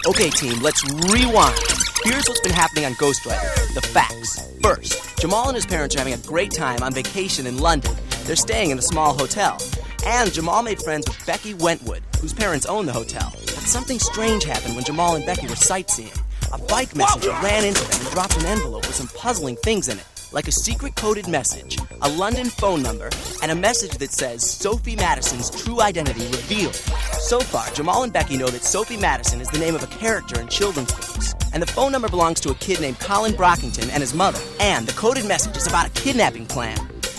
Okay, team, let's rewind. Here's what's been happening on Ghostwriter. The facts. First, Jamal and his parents are having a great time on vacation in London. They're staying in a small hotel. And Jamal made friends with Becky Wentwood, whose parents own the hotel. But something strange happened when Jamal and Becky were sightseeing. A bike messenger ran into them and dropped an envelope with some puzzling things in it, like a secret coded message, a London phone number, and a message that says Sophie Madison's true identity revealed. So far, Jamal and Becky know that Sophie Madison is the name of a character in children's books, and the phone number belongs to a kid named Colin Brockington and his mother, and the coded message is about a kidnapping plan.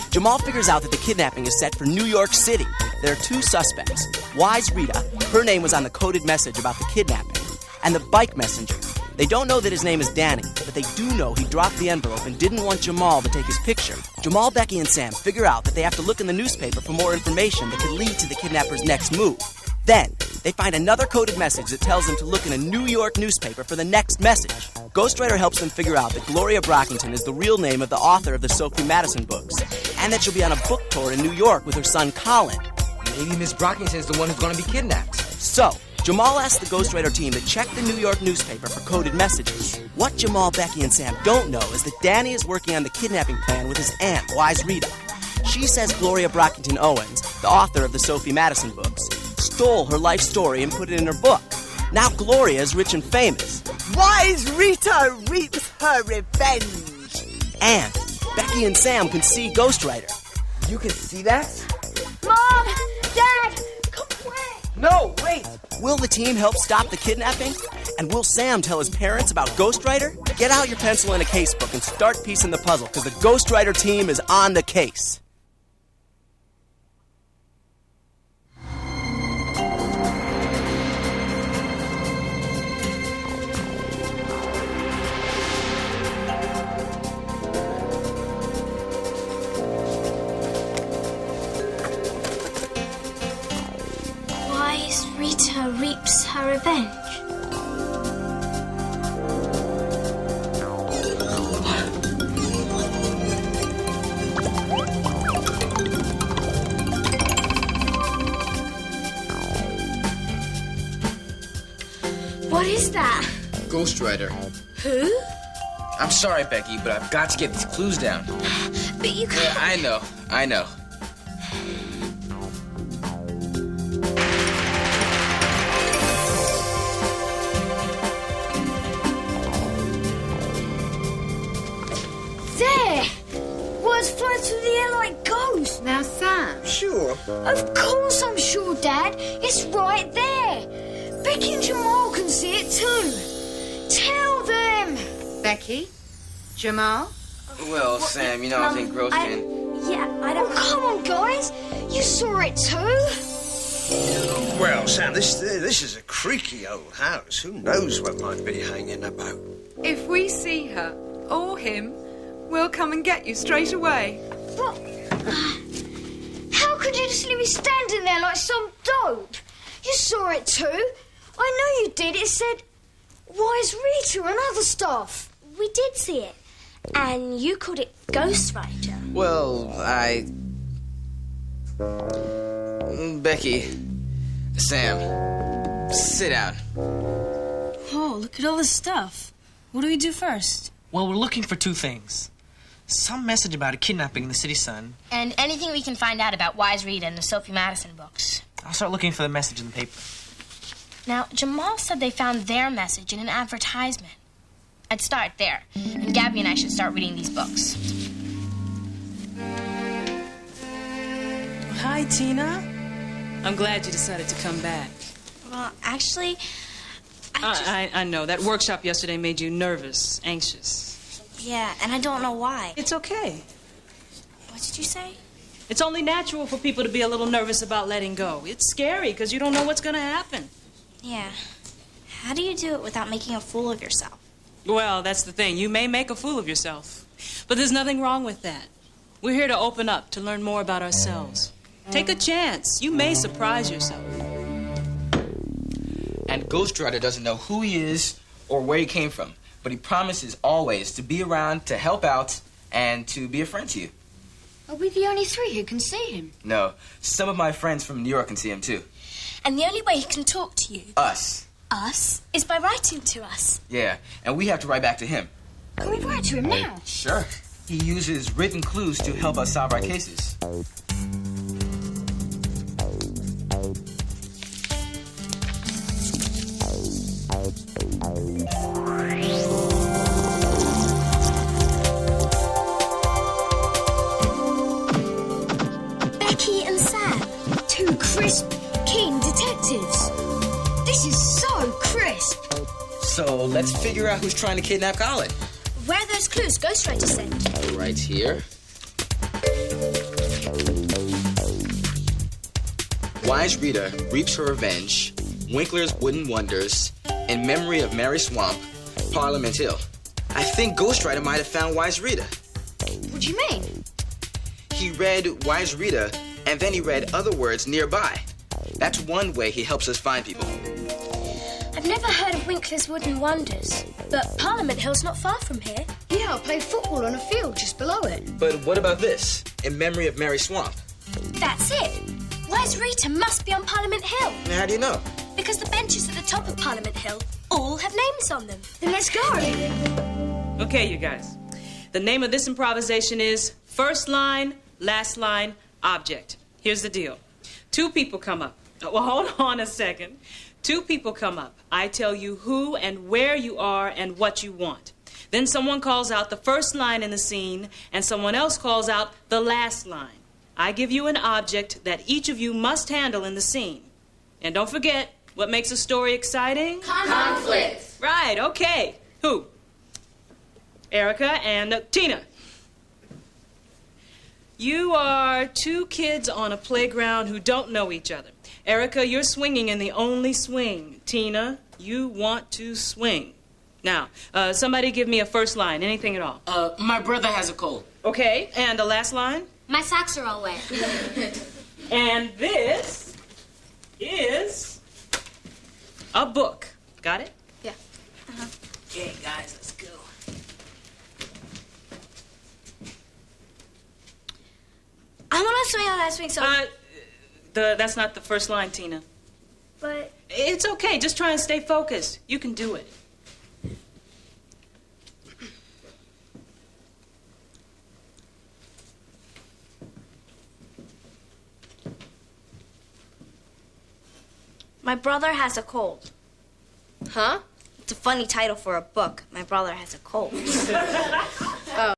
Jamal figures out that the kidnapping is set for New York City. There are two suspects, Wise Rita, her name was on the coded message about the kidnapping, and the bike messenger. They don't know that his name is Danny, but they do know he dropped the envelope and didn't want Jamal to take his picture. Jamal, Becky, and Sam figure out that they have to look in the newspaper for more information that could lead to the kidnapper's next move. Then, they find another coded message that tells them to look in a New York newspaper for the next message. Ghostwriter helps them figure out that Gloria Brockington is the real name of the author of the Sophie Madison books, and that she'll be on a book tour in New York with her son Colin. Maybe Miss Brockington is the one who's going to be kidnapped. So, Jamal asks the Ghostwriter team to check the New York newspaper for coded messages. What Jamal, Becky, and Sam don't know is that Danny is working on the kidnapping plan with his aunt, Wise Rita. She says Gloria Brockington Owens, the author of the Sophie Madison books, stole her life story and put it in her book. Now Gloria is rich and famous. Wise Rita reaps her revenge. And Becky and Sam can see Ghostwriter. You can see that? Mom! Dad! Come away! No, wait! Will the team help stop the kidnapping? And will Sam tell his parents about Ghostwriter? Get out your pencil and a casebook and start piecing the puzzle, because the Ghostwriter team is on the case. Wise Rita reaps her revenge. What is that? Ghostwriter. Who? I'm sorry, Becky, but I've got to get these clues down. But you can't... Yeah, I know. There! Words flying through the air like ghosts. Now, Sam. Sure. Of course I'm sure, Dad. It's right there. Becky and Jamal can see it too. Tell them. Becky? Jamal? Well, Sam, you know I think girls can... I don't... Oh, come on, guys. You saw it too. Well, Sam, this is a creaky old house. Who knows what might be hanging about? If we see her, or him, we'll come and get you straight away. What? How could you just leave me standing there like some dope? You saw it too. I know you did. It said, Wise Rita and other stuff. We did see it. And you called it Ghostwriter. Well, Becky, Sam, sit down. Oh, look at all this stuff. What do we do first? Well, we're looking for two things. Some message about a kidnapping in the City Sun. And anything we can find out about Wise Rita and the Sophie Madison books. I'll start looking for the message in the paper. Now, Jamal said they found their message in an advertisement. I'd start there, and Gabby and I should start reading these books. Hi, Tina. I'm glad you decided to come back. Well, actually, I know. That workshop yesterday made you nervous, anxious. Yeah, and I don't know why. It's okay. What did you say? It's only natural for people to be a little nervous about letting go. It's scary because you don't know what's going to happen. Yeah. How do you do it without making a fool of yourself? Well, that's the thing. You may make a fool of yourself. But there's nothing wrong with that. We're here to open up, to learn more about ourselves. Take a chance. You may surprise yourself. And Ghostwriter doesn't know who he is or where he came from, but he promises always to be around to help out and to be a friend to you. Are we the only three who can see him? No, some of my friends from New York can see him too. And the only way he can talk to you... Us. Us is by writing to us. Yeah, and we have to write back to him. Can we write to him now? Sure. He uses written clues to help us solve our cases. Becky and Sam. Two crisp, keen detectives. This is so crisp. So let's figure out who's trying to kidnap Colin. Where are those clues Ghostwriter sent? Right here. Wise Rita reaps her revenge. Winkler's Wooden Wonders. In memory of Mary Swamp. Parliament Hill. I think Ghostwriter might have found Wise Rita. What do you mean? He read Wise Rita, and then he read other words nearby. That's one way he helps us find people. I've never heard of Winkler's Wooden Wonders, but Parliament Hill's not far from here. Yeah, I play football on a field just below it. But what about this? In memory of Mary Swamp. That's it. Where's Rita must be on Parliament Hill? How do you know? Because the benches at the top of Parliament Hill all have names on them. Then let's go. Okay, you guys. The name of this improvisation is First Line, Last Line, Object. Here's the deal. Two people come up. Well, hold on a second. Two people come up. I tell you who and where you are and what you want. Then someone calls out the first line in the scene, and someone else calls out the last line. I give you an object that each of you must handle in the scene. And don't forget, what makes a story exciting? Conflict. Right, okay. Who? Erica and Tina. You are two kids on a playground who don't know each other. Erica, you're swinging in the only swing. Tina, you want to swing. Now, somebody give me a first line, anything at all. My brother has a cold. Okay, and the last line? My socks are all wet. And this is a book. Got it? Yeah. Okay, guys, let's go. I want to swing on that swing song. That's not the first line, Tina. But It's okay. Just try and stay focused. You can do it. my brother has a cold. Huh? It's a funny title for a book. My brother has a cold.